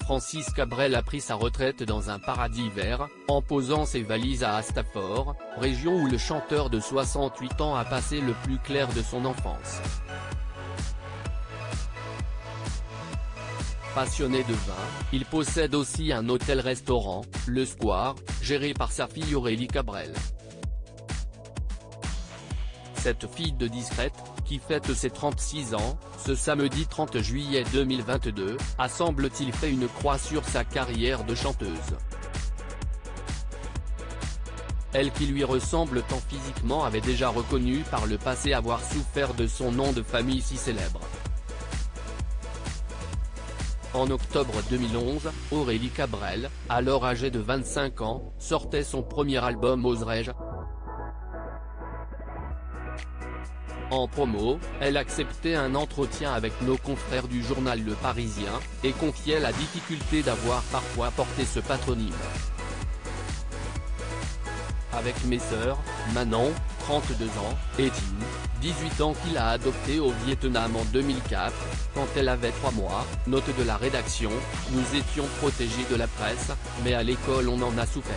Francis Cabrel a pris sa retraite dans un paradis vert, en posant ses valises à Astafort, région où le chanteur de 68 ans a passé le plus clair de son enfance. Passionné de vin, il possède aussi un hôtel-restaurant, le Square, géré par sa fille Aurélie Cabrel. Cette fille de discrète, qui fête ses 36 ans, ce samedi 30 juillet 2022, a semble-t-il fait une croix sur sa carrière de chanteuse. Elle qui lui ressemble tant physiquement avait déjà reconnu par le passé avoir souffert de son nom de famille si célèbre. En octobre 2011, Aurélie Cabrel, alors âgée de 25 ans, sortait son premier album Oserais-je. En promo, elle acceptait un entretien avec nos confrères du journal Le Parisien, et confiait la difficulté d'avoir parfois porté ce patronyme. Avec mes sœurs, Manon, 32 ans, et Tim, 18 ans qu'il a adopté au Vietnam en 2004, quand elle avait 3 mois, note de la rédaction, nous étions protégés de la presse, mais à l'école on en a souffert.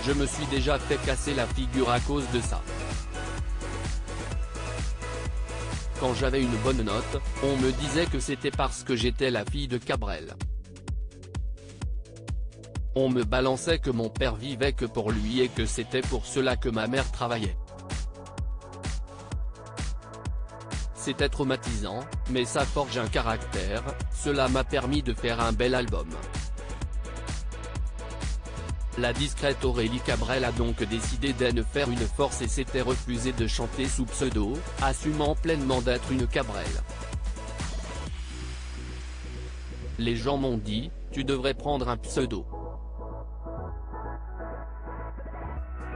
Je me suis déjà fait casser la figure à cause de ça. Quand j'avais une bonne note, on me disait que c'était parce que j'étais la fille de Cabrel. On me balançait que mon père vivait que pour lui et que c'était pour cela que ma mère travaillait. C'était traumatisant, mais ça forge un caractère, cela m'a permis de faire un bel album. La discrète Aurélie Cabrel a donc décidé d'en faire une force et s'était refusée de chanter sous pseudo, assumant pleinement d'être une Cabrel. Les gens m'ont dit, tu devrais prendre un pseudo.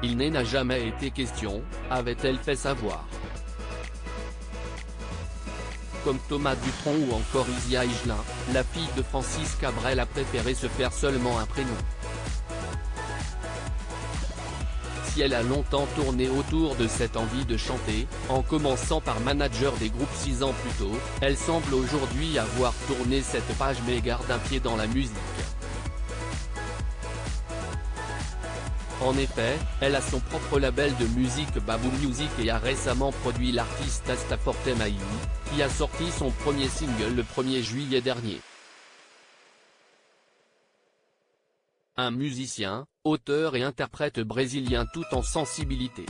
Il n'en a jamais été question, avait-elle fait savoir. Comme Thomas Dutronc ou encore Isia Higelin, la fille de Francis Cabrel a préféré se faire seulement un prénom. Si elle a longtemps tourné autour de cette envie de chanter, en commençant par manager des groupes 6 ans plus tôt, elle semble aujourd'hui avoir tourné cette page mais garde un pied dans la musique. En effet, elle a son propre label de musique Babou Music et a récemment produit l'artiste Astaforte Maï, qui a sorti son premier single le 1er juillet dernier. Un musicien, auteur et interprète brésilien tout en sensibilité.